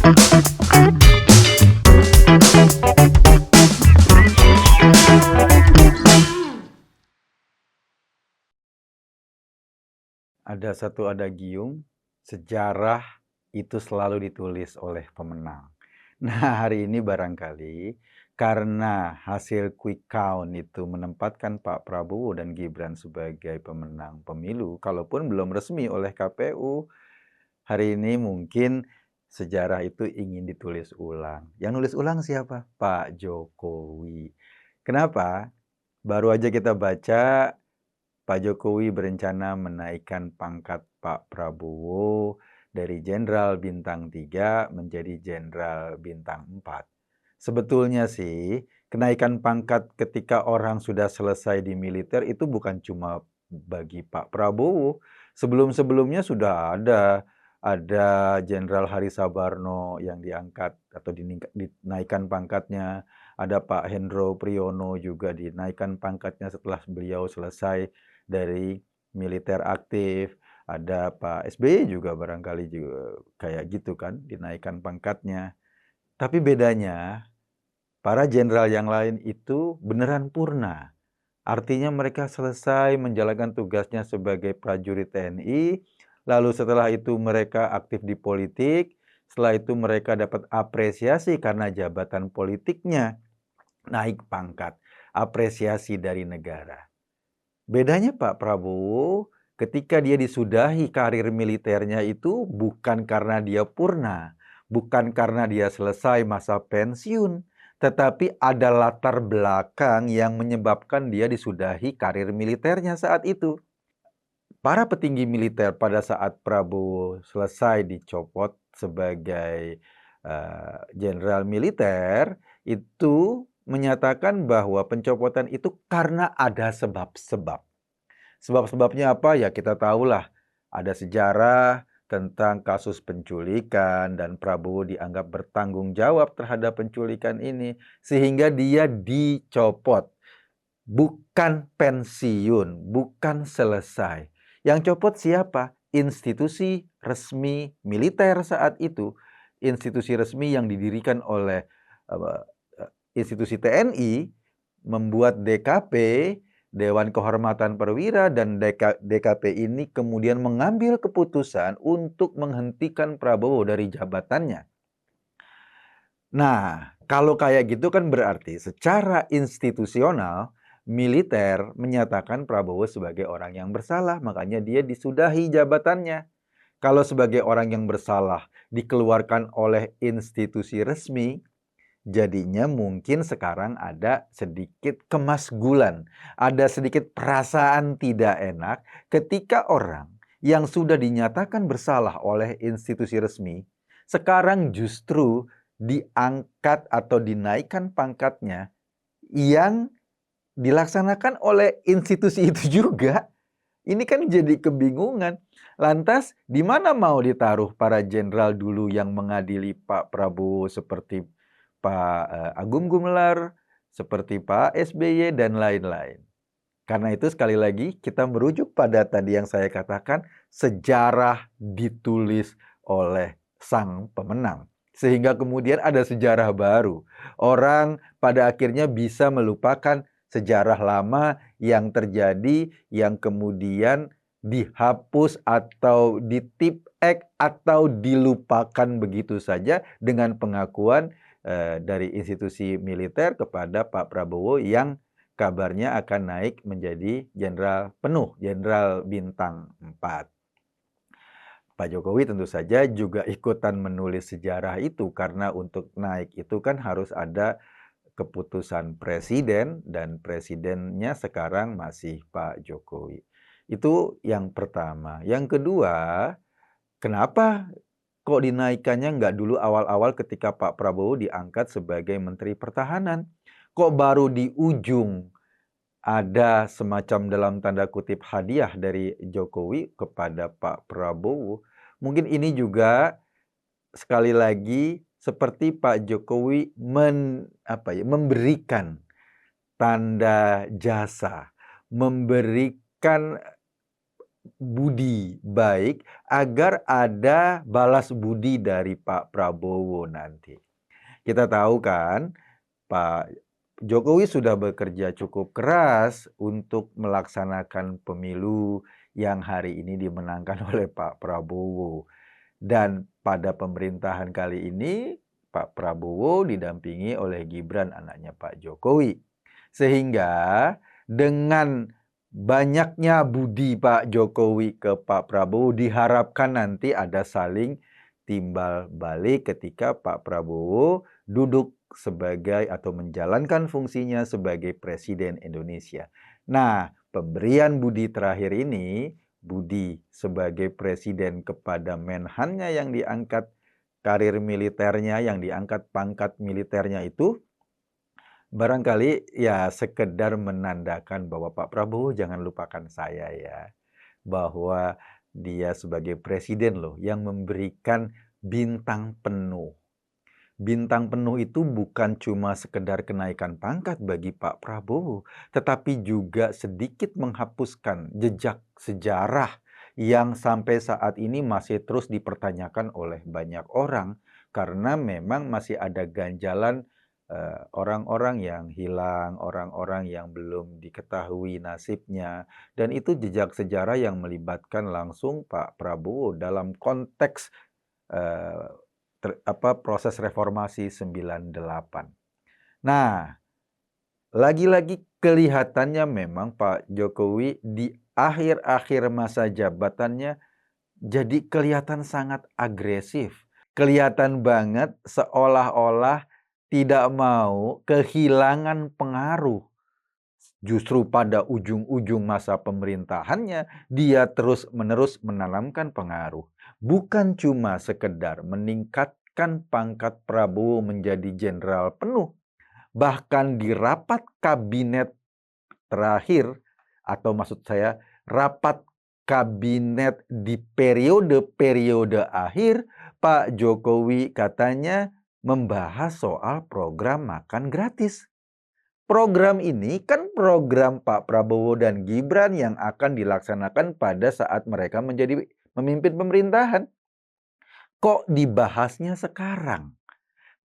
Ada satu adagium, sejarah itu selalu ditulis oleh pemenang. Nah, hari ini barangkali karena hasil quick count itu menempatkan Pak Prabowo dan Gibran sebagai pemenang pemilu, kalaupun belum resmi oleh KPU, hari ini mungkin sejarah itu ingin ditulis ulang. Yang nulis ulang siapa? Pak Jokowi. Kenapa? Baru aja kita baca Pak Jokowi berencana menaikkan pangkat Pak Prabowo dari Jenderal Bintang 3 menjadi Jenderal Bintang 4. Sebetulnya sih, kenaikan pangkat ketika orang sudah selesai di militer itu bukan cuma bagi Pak Prabowo. Sebelum-sebelumnya sudah ada Jenderal Hari Sabarno yang diangkat atau dinaikkan pangkatnya. Ada Pak Hendro Priyono juga dinaikkan pangkatnya setelah beliau selesai dari militer aktif. Ada Pak SBY juga barangkali juga kayak gitu kan, dinaikkan pangkatnya. Tapi bedanya, para jenderal yang lain itu beneran purna. Artinya mereka selesai menjalankan tugasnya sebagai prajurit TNI, lalu setelah itu mereka aktif di politik, setelah itu mereka dapat apresiasi karena jabatan politiknya naik pangkat, apresiasi dari negara. Bedanya Pak Prabowo, ketika dia disudahi karir militernya itu bukan karena dia purna, bukan karena dia selesai masa pensiun, tetapi ada latar belakang yang menyebabkan dia disudahi karir militernya saat itu. Para petinggi militer pada saat Prabowo selesai dicopot sebagai jenderal militer, itu menyatakan bahwa pencopotan itu karena ada sebab-sebab. Sebab-sebabnya apa? Ya kita tahulah, ada sejarah tentang kasus penculikan dan Prabowo dianggap bertanggung jawab terhadap penculikan ini, sehingga dia dicopot. Bukan pensiun, bukan selesai. Yang copot siapa? Institusi resmi militer saat itu. Institusi resmi yang didirikan oleh institusi TNI membuat DKP, Dewan Kehormatan Perwira, dan DKP ini kemudian mengambil keputusan untuk menghentikan Prabowo dari jabatannya. Nah, kalau kayak gitu kan berarti secara institusional militer menyatakan Prabowo sebagai orang yang bersalah, makanya dia disudahi jabatannya. Kalau sebagai orang yang bersalah dikeluarkan oleh institusi resmi, jadinya mungkin sekarang ada sedikit kemasgulan, ada sedikit perasaan tidak enak ketika orang yang sudah dinyatakan bersalah oleh institusi resmi, sekarang justru diangkat atau dinaikkan pangkatnya yang dilaksanakan oleh institusi itu juga. Ini kan jadi kebingungan. Lantas di mana mau ditaruh para jenderal dulu yang mengadili Pak Prabowo seperti Pak Agung Gumelar, seperti Pak SBY dan lain-lain. Karena itu sekali lagi kita merujuk pada tadi yang saya katakan, sejarah ditulis oleh sang pemenang. Sehingga kemudian ada sejarah baru. Orang pada akhirnya bisa melupakan sejarah lama yang terjadi, yang kemudian dihapus atau ditipek atau dilupakan begitu saja dengan pengakuan dari institusi militer kepada Pak Prabowo yang kabarnya akan naik menjadi jenderal penuh, jenderal bintang 4. Pak Jokowi tentu saja juga ikutan menulis sejarah itu karena untuk naik itu kan harus ada keputusan presiden dan presidennya sekarang masih Pak Jokowi. Itu yang pertama. Yang kedua, kenapa kok dinaikkannya nggak dulu awal-awal ketika Pak Prabowo diangkat sebagai Menteri Pertahanan? Kok baru di ujung ada semacam dalam tanda kutip hadiah dari Jokowi kepada Pak Prabowo? Mungkin ini juga sekali lagi seperti Pak Jokowi memberikan tanda jasa, memberikan budi baik agar ada balas budi dari Pak Prabowo nanti. Kita tahu kan, Pak Jokowi sudah bekerja cukup keras untuk melaksanakan pemilu yang hari ini dimenangkan oleh Pak Prabowo. Dan pada pemerintahan kali ini, Pak Prabowo didampingi oleh Gibran, anaknya Pak Jokowi. Sehingga dengan banyaknya budi Pak Jokowi ke Pak Prabowo, diharapkan nanti ada saling timbal balik ketika Pak Prabowo duduk sebagai atau menjalankan fungsinya sebagai Presiden Indonesia. Nah, pemberian budi terakhir ini, budi sebagai presiden kepada menhannya yang diangkat karir militernya, yang diangkat pangkat militernya itu, barangkali ya sekedar menandakan bahwa Pak Prabowo jangan lupakan saya ya, bahwa dia sebagai presiden loh yang memberikan bintang penuh. Bintang penuh itu bukan cuma sekedar kenaikan pangkat bagi Pak Prabowo, tetapi juga sedikit menghapuskan jejak sejarah yang sampai saat ini masih terus dipertanyakan oleh banyak orang karena memang masih ada ganjalan orang-orang yang hilang, orang-orang yang belum diketahui nasibnya, dan itu jejak sejarah yang melibatkan langsung Pak Prabowo dalam konteks eh, proses reformasi 98. Nah, lagi-lagi kelihatannya memang Pak Jokowi di akhir-akhir masa jabatannya jadi kelihatan sangat agresif. Kelihatan banget seolah-olah tidak mau kehilangan pengaruh. Justru pada ujung-ujung masa pemerintahannya, dia terus-menerus menanamkan pengaruh. Bukan cuma sekedar meningkatkan pangkat Prabowo menjadi jenderal penuh, bahkan di rapat kabinet terakhir, atau maksud saya rapat kabinet di periode-periode akhir, Pak Jokowi katanya membahas soal program makan gratis. Program ini kan program Pak Prabowo dan Gibran yang akan dilaksanakan pada saat mereka menjadi memimpin pemerintahan. Kok dibahasnya sekarang?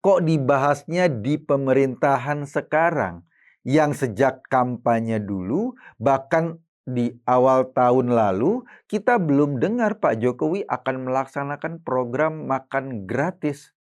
Kok dibahasnya di pemerintahan sekarang? Yang sejak kampanye dulu, bahkan di awal tahun lalu, kita belum dengar Pak Jokowi akan melaksanakan program makan gratis.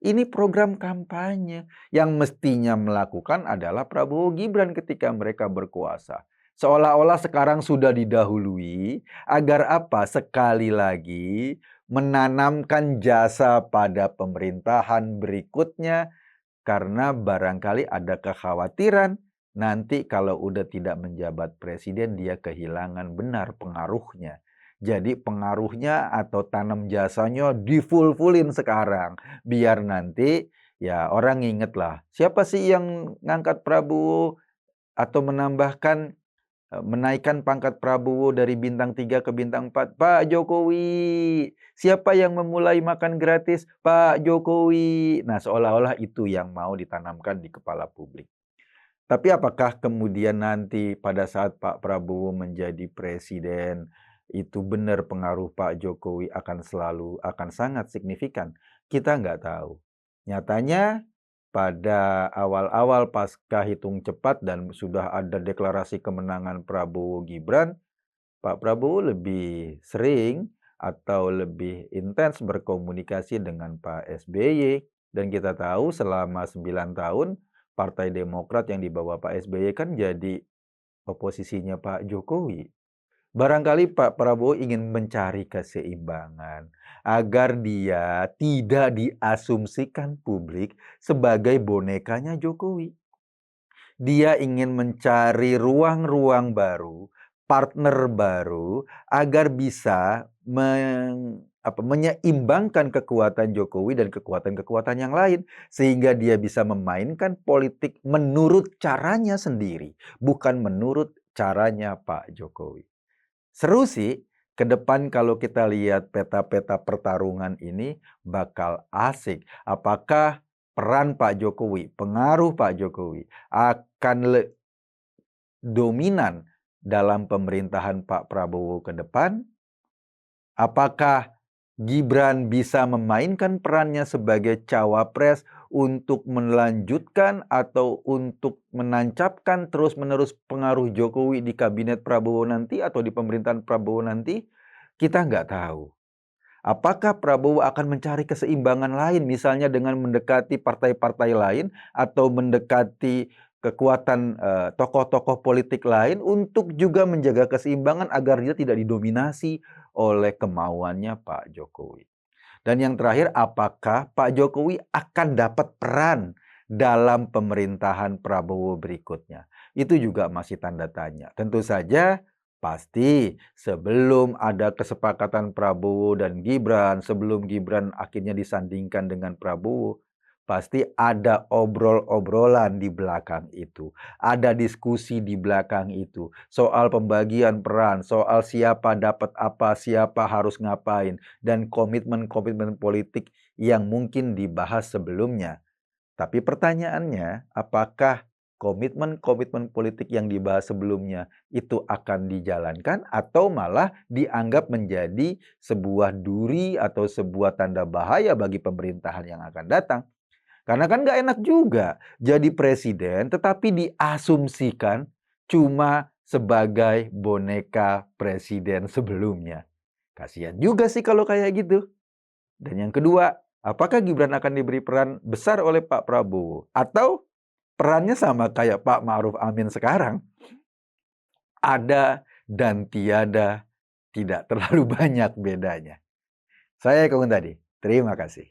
Ini program kampanye yang mestinya melakukan adalah Prabowo Gibran ketika mereka berkuasa. Seolah-olah sekarang sudah didahului agar apa? Sekali lagi menanamkan jasa pada pemerintahan berikutnya karena barangkali ada kekhawatiran nanti kalau udah tidak menjabat presiden dia kehilangan benar pengaruhnya. Jadi pengaruhnya atau tanam jasanya diful-fulin sekarang. Biar nanti ya orang inget lah. Siapa sih yang ngangkat Prabowo atau menaikkan pangkat Prabowo dari bintang 3 ke bintang 4? Pak Jokowi. Siapa yang memulai makan gratis? Pak Jokowi. Nah, seolah-olah itu yang mau ditanamkan di kepala publik. Tapi apakah kemudian nanti pada saat Pak Prabowo menjadi presiden, itu benar pengaruh Pak Jokowi akan sangat signifikan? Kita nggak tahu. Nyatanya pada awal-awal pasca hitung cepat dan sudah ada deklarasi kemenangan Prabowo Gibran, Pak Prabowo lebih sering atau lebih intens berkomunikasi dengan Pak SBY. Dan kita tahu selama 9 tahun Partai Demokrat yang dibawa Pak SBY kan jadi oposisinya Pak Jokowi. Barangkali Pak Prabowo ingin mencari keseimbangan agar dia tidak diasumsikan publik sebagai bonekanya Jokowi. Dia ingin mencari ruang-ruang baru, partner baru, agar bisa menyeimbangkan kekuatan Jokowi dan kekuatan-kekuatan yang lain. Sehingga dia bisa memainkan politik menurut caranya sendiri, bukan menurut caranya Pak Jokowi. Seru sih, ke depan kalau kita lihat peta-peta pertarungan ini bakal asik. Apakah peran Pak Jokowi, pengaruh Pak Jokowi akan dominan dalam pemerintahan Pak Prabowo ke depan? Apakah Gibran bisa memainkan perannya sebagai cawapres untuk melanjutkan atau untuk menancapkan terus-menerus pengaruh Jokowi di kabinet Prabowo nanti atau di pemerintahan Prabowo nanti? Kita nggak tahu. Apakah Prabowo akan mencari keseimbangan lain, misalnya dengan mendekati partai-partai lain atau mendekati kekuatan tokoh-tokoh politik lain untuk juga menjaga keseimbangan agar dia tidak didominasi oleh kemauannya Pak Jokowi. Dan yang terakhir, apakah Pak Jokowi akan dapat peran dalam pemerintahan Prabowo berikutnya? Itu juga masih tanda tanya. Tentu saja pasti sebelum ada kesepakatan Prabowo dan Gibran, sebelum Gibran akhirnya disandingkan dengan Prabowo, pasti ada obrol-obrolan di belakang itu. Ada diskusi di belakang itu. Soal pembagian peran, soal siapa dapat apa, siapa harus ngapain, dan komitmen-komitmen politik yang mungkin dibahas sebelumnya. Tapi pertanyaannya, apakah komitmen-komitmen politik yang dibahas sebelumnya itu akan dijalankan atau malah dianggap menjadi sebuah duri atau sebuah tanda bahaya bagi pemerintahan yang akan datang? Karena kan nggak enak juga jadi presiden tetapi diasumsikan cuma sebagai boneka presiden sebelumnya. Kasihan juga sih kalau kayak gitu. Dan yang kedua, apakah Gibran akan diberi peran besar oleh Pak Prabowo? Atau perannya sama kayak Pak Ma'ruf Amin sekarang? Ada dan tiada, tidak terlalu banyak bedanya. Saya Kung tadi, terima kasih.